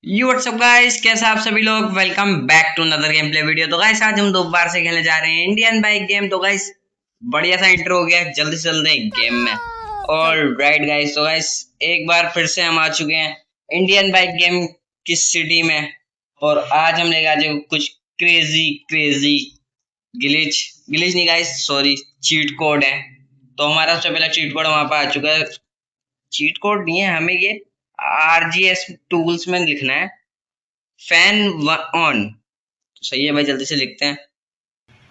You WhatsApp guys, कैसे आप सभी लोग। Welcome back to another gameplay video. तो गाइस आज हम दोबारा से खेलने जा रहे हैं इंडियन बाइक गेम। तो गाइस बढ़िया सा इंट्रो हो गया, जल्दी से चलते हैं गेम में। ऑल राइट गाइस, तो गाइस एक बार फिर से हम आ चुके हैं इंडियन बाइक गेम की सिटी में। और आज हम लेके आ जाए कुछ क्रेजी क्रेजी ग्लिच ग्लिच नहीं गाइस, सॉरी, चीट कोड है। तो हमारा सबसे पहला चीट कोड वहां पर आ चुका है। चीट कोड नहीं है, हमें ये RGS टूल्स में लिखना है, फैन ऑन। सही है भाई, जल्दी से लिखते हैं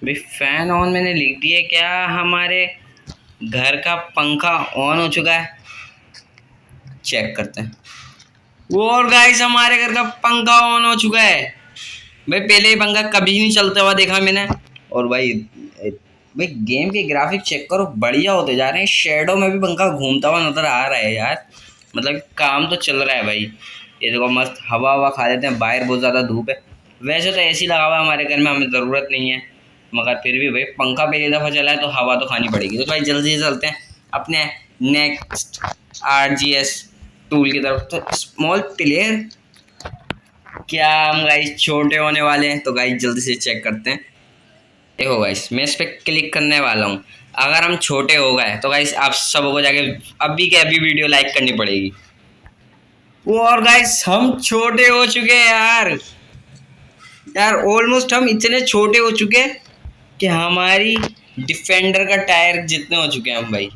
भाई। फैन ऑन मैंने लिख दिया। क्या हमारे घर का पंखा ऑन हो चुका है? चेक करते हैं। और गाइस हमारे घर का पंखा ऑन हो चुका है भाई। पहले ही पंखा कभी नहीं चलता हुआ देखा मैंने। और भाई भाई गेम के ग्राफिक चेक करो, बढ़िया होते जा रहे हैं। शेडो में भी पंखा घूमता हुआ नजर आ रहा है यार, मतलब काम तो चल रहा है भाई। ये देखो मस्त हवा हवा खा लेते हैं, बाहर बहुत ज़्यादा धूप है। वैसे तो एसी लगा हुआ है हमारे घर में, हमें ज़रूरत नहीं है, मगर फिर भी भाई पंखा पहली दफ़ा चला है तो हवा तो खानी पड़ेगी। तो भाई जल्दी से चलते हैं अपने नेक्स्ट RGS टूल की तरफ। तो स्मॉल प्लेयर, क्या हम गाइस छोटे होने वाले हैं? तो गाइस जल्दी से चेक करते हैं। देखो गाइस मैं इस पर क्लिक करने वाला हूँ। अगर हम छोटे हो गए तो गाइस आप सबको जाके अभी के अभी वीडियो लाइक करनी पड़ेगी। और गाइस हम छोटे हो चुके हैं यार। यार ऑलमोस्ट हम इतने छोटे हो चुके हैं कि हमारी डिफेंडर का टायर जितने हो चुके हैं हम भाई।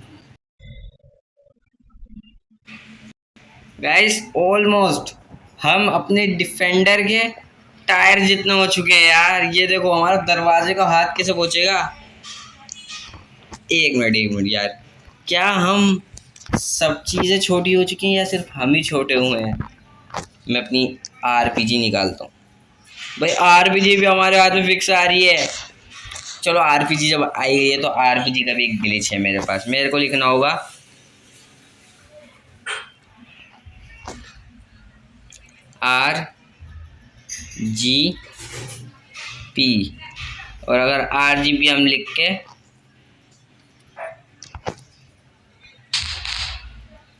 गाइस ऑलमोस्ट हम अपने डिफेंडर के टायर जितने हो चुके हैं यार। ये देखो हमारा दरवाजे का हाथ कैसे पहुंचेगा। एक मिनट यार, क्या हम सब चीज़ें छोटी हो चुकी हैं या सिर्फ हम ही छोटे हुए हैं? मैं अपनी RPG निकालता हूँ भाई। RPG भी हमारे हाथ में फिक्स आ रही है। चलो RPG जब आई गई है तो RPG का भी एक ग्लिच है मेरे पास। मेरे को लिखना होगा RGP। और अगर RGP हम लिख के,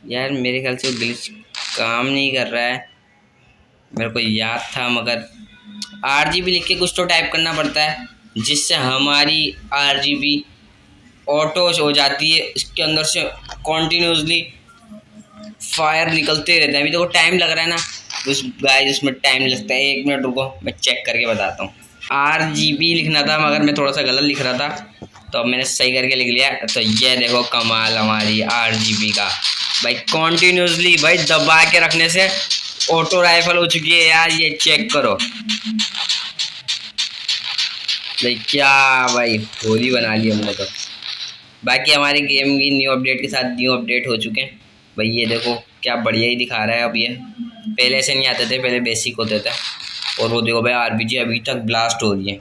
यार मेरे ख्याल से वो ग्लिच काम नहीं कर रहा है। मेरे को याद था, मगर RGB लिख के कुछ तो टाइप करना पड़ता है जिससे हमारी RGB ऑटो हो जाती है। इसके अंदर से कॉन्टिन्यूसली फायर निकलते रहते हैं। अभी देखो टाइम लग रहा है ना, उस गाइस उसमें टाइम लगता है। एक मिनट रुको, मैं चेक करके बताता हूँ। RGB लिखना था मगर मैं थोड़ा सा गलत लिख रहा था, तो अब मैंने सही करके लिख लिया। तो ये देखो कमाल हमारी RGB का भाई। कॉन्टिन्यूसली भाई दबा के रखने से ऑटो राइफल हो चुकी है यार, ये चेक करो भाई। क्या भाई होली बना ली हमने तो। बाकी हमारे गेम की न्यू अपडेट के साथ न्यू अपडेट हो चुके हैं भाई। ये देखो क्या बढ़िया ही दिखा रहा है अब। ये पहले से नहीं आते थे, पहले बेसिक होते थे। और वो देखो भाई RPG अभी तक ब्लास्ट हो रही है।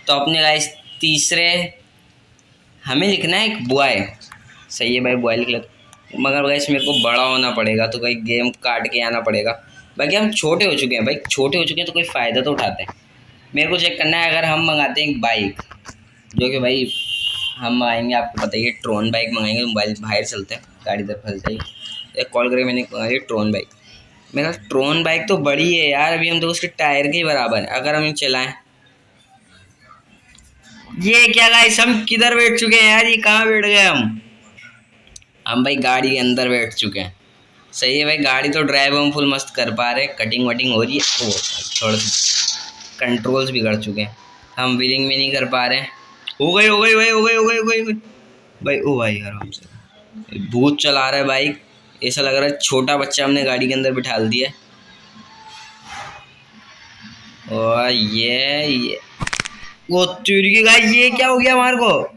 तो अपने गाइस तीसरे हमें लिखना है एक बॉय। सही है भाई, बॉय लिख लेते। मगर गाइस मेरे को बड़ा होना पड़ेगा, तो भाई गेम काट के आना पड़ेगा। बाकी हम छोटे हो चुके हैं भाई, छोटे हो चुके हैं तो कोई फ़ायदा तो उठाते हैं। मेरे को चेक करना है, अगर हम मंगाते हैं एक बाइक, जो कि भाई हम मंगाएंगे, आपको पता ही है, ट्रोन बाइक मंगाएंगे। मोबाइल बाहर चलते हैं, गाड़ी इधर फंस जाएगी। एक कॉल करके मैंने मंगाई ट्रोन बाइक। मेरा ट्रोन बाइक तो बड़ी है यार, अभी हम तो उसके टायर के ही बराबर है अगर हम चलाएं। ये क्या गाइस, हम किधर बैठ चुके हैं यार? ये कहाँ बैठ गए हम भाई गाड़ी के अंदर बैठ चुके हैं। सही है भाई, गाड़ी तो ड्राइव हम फुल मस्त कर पा रहे हैं, कटिंग वटिंग हो रही है। ओ थोड़ा सा कंट्रोल्स बिगड़ चुके हैं, हम व्हीलिंग में नहीं कर पा रहे हैं। हो गई भाई, हो गई भाई। ओ भाई आराम से, भूत चला रहा है बाइक। ऐसा लग रहा है छोटा बच्चा हमने गाड़ी के अंदर बिठा दिया है। और ये वो चोरी की गाय, ये क्या हो गया हमारे को?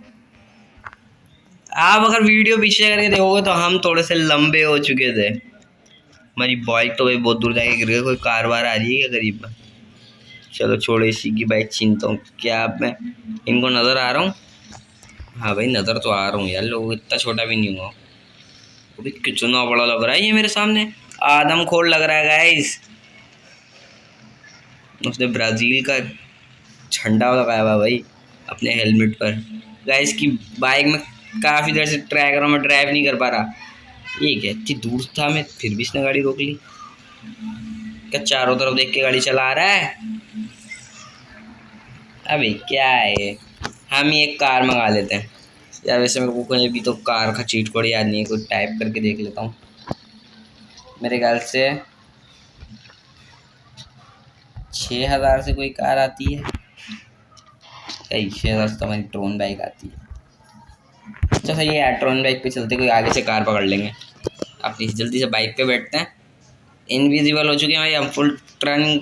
आप अगर वीडियो पीछे करके देखोगे तो हम थोड़े से लंबे हो चुके थे। हमारी बाइक तो भाई बहुत दूर जाके गिर गई। कोई कार वार आ रही है क्या करीब में? चलो छोड़ो, इसी की बाइक छीनता हूँ। क्या अब मैं इनको नज़र आ रहा हूँ? हाँ भाई नज़र तो आ रहा हूँ यार, लोग इतना छोटा भी नहीं हुआ। वो भी कितना बड़ा लग रहा है ये मेरे सामने, आदम खोर लग रहा है गाइस। उसने ब्राज़ील का झंडा लगाया हुआ भाई अपने हेलमेट पर। गाइस की बाइक में काफ़ी देर से ट्राई कर रहा हूँ, मैं ड्राइव नहीं कर पा रहा। ये क्या, इतनी दूर था मैं, फिर भी इसने गाड़ी रोक ली। क्या चारों तरफ देख के गाड़ी चला रहा है? अबे क्या है ये? हम ही एक कार मंगा लेते हैं यार। वैसे मेरे को कोई अभी तो कार का चीट कोड याद नहीं है, कुछ टाइप करके देख लेता हूँ। मेरे ख्याल से 6,000 से कोई कार आती है। 6,000 से तो हमारी ट्रोन बाइक आती है। अच्छा सही है यार, ट्रोन बाइक पे चलते, कोई आगे से कार पकड़ लेंगे। अब जल्दी से बाइक पे बैठते हैं। इनविजिबल हो चुके हैं भाई हम। फुल टर्न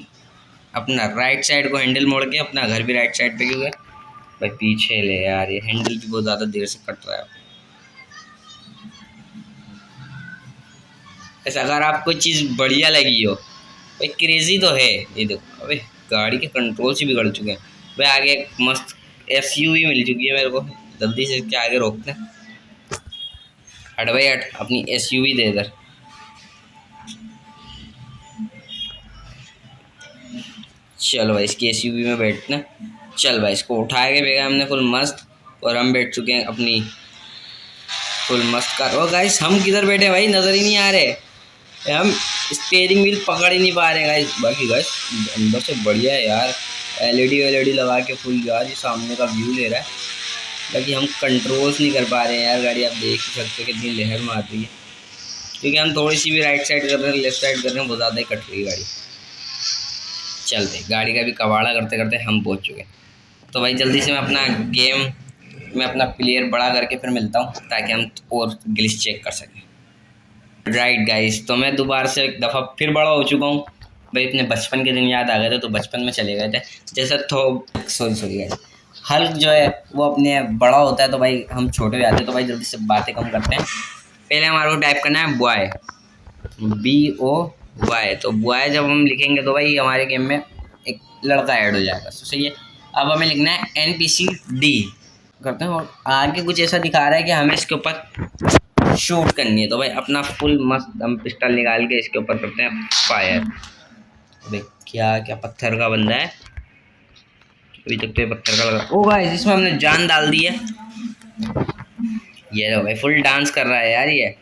अपना राइट साइड को हैंडल मोड़ के, अपना घर भी राइट साइड पे क्यों है भाई? पीछे ले यार, ये हैंडल भी बहुत ज़्यादा देर से कट रहा है। ऐसा अगर आपको चीज़ बढ़िया लगी हो भाई, क्रेजी तो है ये देखो। अबे गाड़ी के कंट्रोल से बिगड़ चुके हैं भाई। आगे एक मस्त एसयूवी मिल चुकी है मेरे को। जल्दी से क्या आगे रोकते हैं। हट भाई हट, अपनी एसयूवी दे इधर। चलो भाई इसकी एसयूवी में बैठना। चल भाई इसको उठा के भेजा हमने फुल मस्त, और हम बैठ चुके हैं अपनी फुल मस्त कार। ओ गाइस हम किधर बैठे भाई, नज़र ही नहीं आ रहे। हम स्टीयरिंग व्हील पकड़ ही नहीं पा रहे गाइस। बाकी गाइस अंदर से बढ़िया है यार, एलईडी लगा के फुल यार ये सामने का व्यू ले रहा है। बाकी हम कंट्रोल्स नहीं कर पा रहे हैं यार। गाड़ी आप देख ही सकते हो कितनी लहर मार रही है, क्योंकि हम थोड़ी सी भी राइट साइड कर रहे हैं, लेफ्ट साइड कर रहे हैं, बहुत ज़्यादा ही कट रही है गाड़ी। चलते गाड़ी का भी कबाड़ा करते करते हम पहुंच चुके। तो भाई जल्दी से मैं अपना गेम में अपना प्लेयर बड़ा करके फिर मिलता हूँ, ताकि हम और ग्लिच चेक कर सकें। राइट गाइस, तो मैं दोबारा से एक दफ़ा फिर बड़ा हो चुका हूँ भाई। अपने बचपन के दिन याद आ गए थे, तो बचपन में चले गए थे। जैसे सॉरी गाइस, हल्क जो है वो अपने बड़ा होता है तो भाई हम छोटे हो जाते हैं। तो भाई जल्दी से बातें कम करते हैं। पहले हमारे को टाइप करना है बॉय, BOY। तो बॉय जब हम लिखेंगे तो भाई हमारे गेम में एक लड़का ऐड हो जाएगा। तो सही है। अब हमें लिखना है NPCD करते हैं, और आगे कुछ ऐसा दिखा रहा है कि हमें इसके ऊपर शूट करनी है। तो भाई अपना फुल मस्त हम पिस्टल निकाल के इसके ऊपर करते हैं फायर। भाई क्या क्या पत्थर का बंदा है अभी तक तो, ये पत्थर का लगा। ओ भाई इसमें हमने जान डाल दी है। ये लो भाई फुल डांस कर रहा है यार ये,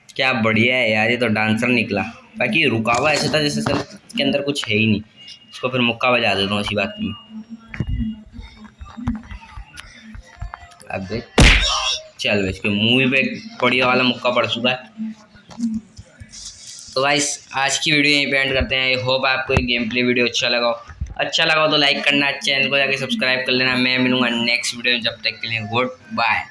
क्या बढ़िया है यार। ये तो डांसर निकला। बाकी रुका हुआ ऐसा था जैसे सर के अंदर कुछ है ही नहीं। इसको फिर मुक्का बजा देता हूँ इसी बात में। अब देख चल भाई, इसके मुंह पे बढ़िया वाला मुक्का पड़ चुका है। तो गाइस आज की वीडियो यहीं पे एंड करते हैं। आई होप आपको ये गेम प्ले वीडियो अच्छा लगा तो लाइक करना, चैनल को जाके सब्सक्राइब कर लेना। मैं मिलूंगा नेक्स्ट वीडियो में, जब तक के लिए गुड बाय।